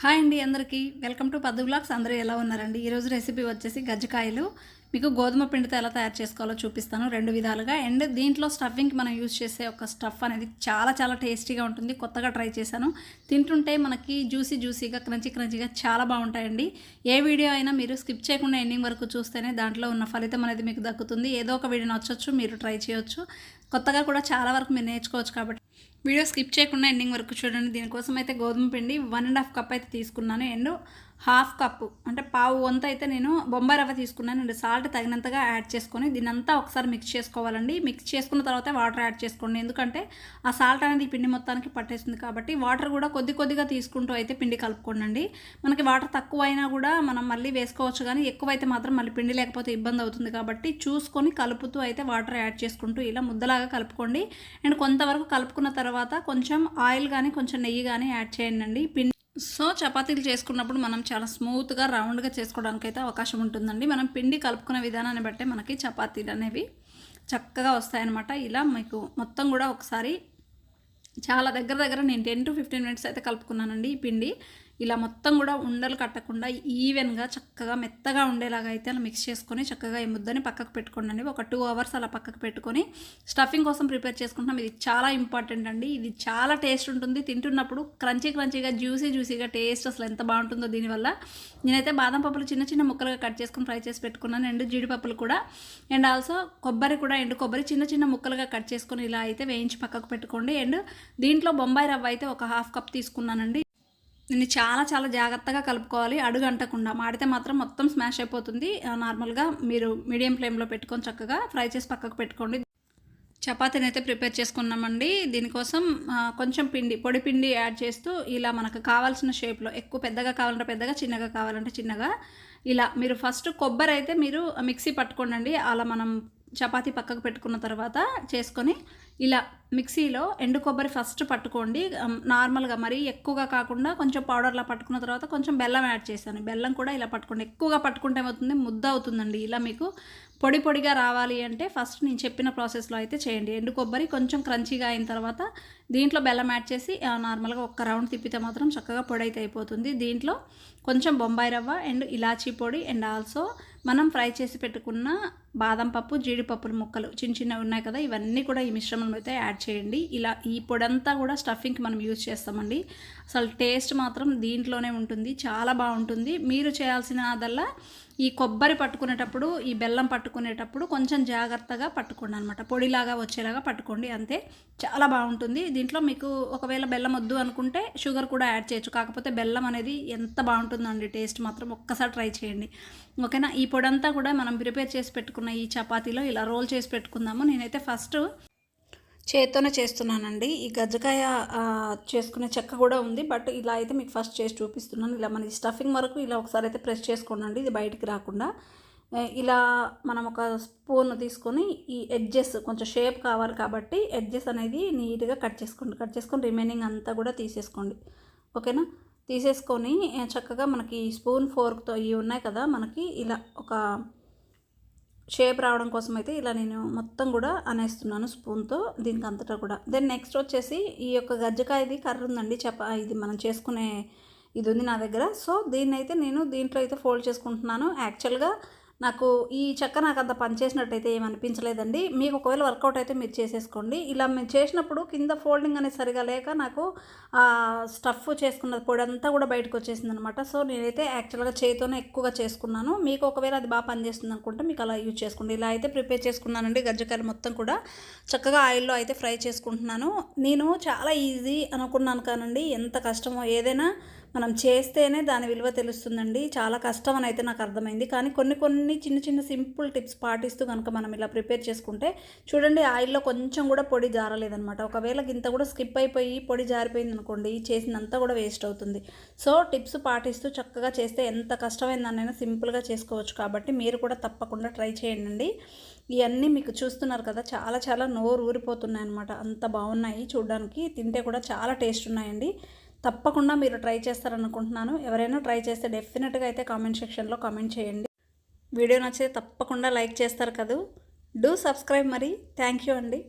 Hi అండి అందరికీ welcome to పద్దు బ్లాగ్స్. అందరూ ఎలా ఉన్నారండి? ఈరోజు రెసిపీ వచ్చేసి గజ్జికాయలు. మీకు గోధుమ పిండితో ఎలా తయారు చేసుకోవాలో చూపిస్తాను రెండు విధాలుగా. అండ్ దీంట్లో స్టఫింగ్కి మనం యూజ్ చేసే ఒక స్టఫ్ అనేది చాలా చాలా టేస్టీగా ఉంటుంది. కొత్తగా ట్రై చేశాను. తింటుంటే మనకి జ్యూసీగా క్రంచీగా చాలా బాగుంటాయండి. ఏ వీడియో అయినా మీరు స్కిప్ చేయకుండా ఎండింగ్ వరకు చూస్తేనే దాంట్లో ఉన్న ఫలితం అనేది మీకు దక్కుతుంది. ఏదో ఒక వీడియో నచ్చొచ్చు, మీరు ట్రై చేయొచ్చు. కొత్తగా కూడా చాలా వరకు మీరు నేర్చుకోవచ్చు కాబట్టి వీడియో స్కిప్ చేయకుండా ఎండింగ్ వరకు చూడండి. దీనికోసం అయితే గోధుమ పిండి 1.5 కప్ అయితే తీసుకున్నాను. అండ్ హాఫ్ కప్పు అంటే పావు వంత అయితే నేను బొంబాయి రవ్వ తీసుకున్నాను. అండ్ సాల్ట్ తగినంతగా యాడ్ చేసుకొని దీనంతా ఒకసారి మిక్స్ చేసుకోవాలండి. మిక్స్ చేసుకున్న తర్వాత వాటర్ యాడ్ చేసుకోండి. ఎందుకంటే ఆ సాల్ట్ అనేది ఈ పిండి మొత్తానికి పట్టేస్తుంది కాబట్టి వాటర్ కూడా కొద్దిగా తీసుకుంటూ అయితే పిండి కలుపుకోండి. మనకి వాటర్ తక్కువ అయినా కూడా మనం మళ్ళీ వేసుకోవచ్చు, కానీ ఎక్కువైతే మాత్రం మళ్ళీ పిండి లేకపోతే ఇబ్బంది అవుతుంది కాబట్టి చూసుకొని కలుపుతూ అయితే వాటర్ యాడ్ చేసుకుంటూ ఇలా ముద్దలాగా కలుపుకోండి. అండ్ కొంతవరకు కలుపుకున్న తర్వాత కొంచెం ఆయిల్ కానీ కొంచెం నెయ్యి కానీ యాడ్ చేయండి. పిండి చపాతీలు చేసుకున్నప్పుడు మనం చాలా స్మూత్గా రౌండ్గా చేసుకోవడానికి అయితే అవకాశం ఉంటుందండి. మనం పిండి కలుపుకునే విధానాన్ని బట్టే మనకి చపాతీలు అనేవి చక్కగా వస్తాయన్నమాట. ఇలా మీకు మొత్తం కూడా ఒకసారి చాలా దగ్గర నేను 10 to 15 మినిట్స్ అయితే కలుపుకున్నానండి. ఈ పిండి ఇలా మొత్తం కూడా ఉండలు కట్టకుండా ఈవెన్గా చక్కగా మెత్తగా ఉండేలాగా అయితే అలా మిక్స్ చేసుకొని చక్కగా ఈ ముద్దని పక్కకు పెట్టుకోండి. ఒక 2 hours అలా పక్కకు పెట్టుకొని స్టఫింగ్ కోసం ప్రిపేర్ చేసుకుంటున్నాం. ఇది చాలా ఇంపార్టెంట్ అండి. ఇది చాలా టేస్ట్ ఉంటుంది. తింటున్నప్పుడు క్రంచీగా జ్యూసీగా టేస్ట్ అసలు ఎంత బాగుంటుందో దీనివల్ల. నేనైతే బాదం పప్పులు చిన్న ముక్కలుగా కట్ చేసుకొని ఫ్రై చేసి పెట్టుకున్నాను. అండ్ జీడిపప్పులు కూడా, అండ్ ఆల్సో కొబ్బరి కూడా, ఎండు కొబ్బరి చిన్న ముక్కలుగా కట్ చేసుకొని ఇలా అయితే వేయించి పక్కకు పెట్టుకోండి. అండ్ దీంట్లో బొంబాయి రవ్వ అయితే ఒక హాఫ్ కప్ తీసుకున్నానండి. దీన్ని చాలా జాగ్రత్తగా కలుపుకోవాలి, అడుగు అంటకుండా. మాడితే మాత్రం మొత్తం స్మాష్ అయిపోతుంది. నార్మల్గా మీరు మీడియం ఫ్లేమ్లో పెట్టుకొని చక్కగా ఫ్రై చేసి పక్కకు పెట్టుకోండి. చపాతీని అయితే ప్రిపేర్ చేసుకున్నామండి. దీనికోసం కొంచెం పొడి పిండి యాడ్ చేస్తూ ఇలా మనకు కావాల్సిన షేప్లో, ఎక్కువ పెద్దగా కావాలంటే పెద్దగా, చిన్నగా కావాలంటే చిన్నగా, ఇలా మీరు ఫస్ట్ కొబ్బరి అయితే మీరు మిక్సీ పట్టుకోండి. అలా మనం చపాతీ పక్కకు పెట్టుకున్న తర్వాత చేసుకొని ఇలా మిక్సీలో ఎండు కొబ్బరి ఫస్ట్ పట్టుకోండి. నార్మల్గా మరీ ఎక్కువగా కాకుండా కొంచెం పౌడర్లా పట్టుకున్న తర్వాత కొంచెం బెల్లం యాడ్ చేశాను. బెల్లం కూడా ఇలా పట్టుకోండి. ఎక్కువగా పట్టుకుంటే ఏమవుతుంది, ముద్ద అవుతుందండి. ఇలా మీకు పొడిగా రావాలి అంటే ఫస్ట్ నేను చెప్పిన ప్రాసెస్లో అయితే చేయండి. ఎండు కొబ్బరి కొంచెం క్రంచీగా అయిన తర్వాత దీంట్లో బెల్లం యాడ్ చేసి నార్మల్గా ఒక్క రౌండ్ తిప్పితే మాత్రం చక్కగా పొడి అయితే అయిపోతుంది. దీంట్లో కొంచెం బొంబాయి రవ్వ అండ్ ఇలాచీ పొడి అండ్ ఆల్సో మనం ఫ్రై చేసి పెట్టుకున్న బాదం పప్పు, జీడిపప్పుల ముక్కలు చిన్నవి ఉన్నాయి కదా, ఇవన్నీ కూడా ఈ మిశ్రమం అయితే యాడ్ చేయండి. ఇలా ఈ పొడంతా కూడా స్టఫింగ్కి మనం యూజ్ చేస్తామండి. అసలు టేస్ట్ మాత్రం దీంట్లోనే ఉంటుంది, చాలా బాగుంటుంది. మీరు చేయాల్సినదల్లా ఈ కొబ్బరి పట్టుకునేటప్పుడు, ఈ బెల్లం పట్టుకునేటప్పుడు కొంచెం జాగ్రత్తగా పట్టుకోండి అనమాట. పొడిలాగా వచ్చేలాగా పట్టుకోండి, అంతే. చాలా బాగుంటుంది. దీంట్లో మీకు ఒకవేళ బెల్లం వద్దు అనుకుంటే షుగర్ కూడా యాడ్ చేయొచ్చు. కాకపోతే బెల్లం అనేది ఎంత బాగుంటుందండి, టేస్ట్ మాత్రం ఒక్కసారి ట్రై చేయండి, ఓకేనా. ఈ పొడంతా కూడా మనం ప్రిపేర్ చేసి పెట్టుకున్న ఈ చపాతీలో ఇలా రోల్ చేసి పెట్టుకుందాము. నేనైతే ఫస్ట్ చేత్తోనే చేస్తున్నానండి. ఈ గజ్జకాయ చేసుకునే చెక్క కూడా ఉంది, బట్ ఇలా అయితే మీకు ఫస్ట్ చేసి చూపిస్తున్నాను. ఇలా మన స్టఫింగ్ వరకు ఇలా ఒకసారి అయితే ప్రెస్ చేసుకోండి, ఇది బయటికి రాకుండా. ఇలా మనం ఒక స్పూన్ తీసుకొని ఈ ఎడ్జెస్ కొంచెం షేప్ కావాలి కాబట్టి ఎడ్జెస్ అనేది నీట్గా కట్ చేసుకొని రిమైనింగ్ అంతా కూడా తీసేసుకోండి, ఓకేనా. తీసేసుకొని చక్కగా మనకి స్పూన్ ఫోర్క్తో ఇవి ఉన్నాయి కదా, మనకి ఇలా ఒక షేప్ రావడం కోసం అయితే ఇలా నేను మొత్తం కూడా అనేస్తున్నాను స్పూన్తో దీనికి అంతటా కూడా. దెన్ నెక్స్ట్ వచ్చేసి ఈ యొక్క గజ్జకాయది కర్ర ఉందండి, ఇది మనం చేసుకునే ఇది ఉంది నా దగ్గర. సో దీన్ని అయితే నేను దీంట్లో అయితే ఫోల్డ్ చేసుకుంటున్నాను. యాక్చువల్గా నాకు ఈ చెక్క నాకు అంత పనిచేసినట్టయితే ఏమనిపించలేదండి. మీకు ఒకవేళ వర్కౌట్ అయితే మీరు చేసేసుకోండి. ఇలా మేము చేసినప్పుడు కింద ఫోల్డింగ్ అనేది సరిగా లేక నాకు స్టఫ్ చేసుకున్న పొడి అంతా కూడా బయటకు వచ్చేసింది అనమాట. సో నేనైతే యాక్చువల్గా చేతితోనే ఎక్కువగా చేసుకున్నాను. మీకు ఒకవేళ అది బాగా పనిచేస్తుంది అనుకుంటే మీకు అలా యూజ్ చేసుకోండి. ఇలా అయితే ప్రిపేర్ చేసుకున్నానండి. గజ్జకాయలు మొత్తం కూడా చక్కగా ఆయిల్లో అయితే ఫ్రై చేసుకుంటున్నాను. నేను చాలా ఈజీ అనుకున్నాను కానండి, ఎంత కష్టమో. ఏదైనా మనం చేస్తేనే దాని విలువ తెలుస్తుందండి. చాలా కష్టం అని అయితే నాకు అర్థమైంది. కానీ కొన్ని చిన్న సింపుల్ టిప్స్ పాటిస్తూ కనుక మనం ఇలా ప్రిపేర్ చేసుకుంటే చూడండి, ఆయిల్లో కొంచెం కూడా పొడి జారలేదనమాట. ఒకవేళ గింత కూడా స్కిప్ అయిపోయి పొడి జారిపోయింది అనుకోండి, చేసినంతా కూడా వేస్ట్ అవుతుంది. సో టిప్స్ పాటిస్తూ చక్కగా చేస్తే ఎంత కష్టమైన దాన్నైనా సింపుల్గా చేసుకోవచ్చు. కాబట్టి మీరు కూడా తప్పకుండా ట్రై చేయండి. ఇవన్నీ మీకు చూస్తున్నారు కదా, చాలా నోరు ఊరిపోతున్నాయి అనమాట. అంత బాగున్నాయి చూడడానికి, తింటే కూడా చాలా టేస్ట్ ఉన్నాయండి. తప్పకుండా మీరు ట్రై చేస్తారనుకుంటున్నాను. ఎవరైనా ట్రై చేస్తే డెఫినెట్గా అయితే కామెంట్ సెక్షన్లో కామెంట్ చేయండి. వీడియో నచ్చితే తప్పకుండా లైక్ చేస్తారు కదా. డూ సబ్స్క్రైబ్ మరి. థ్యాంక్ యూ అండి.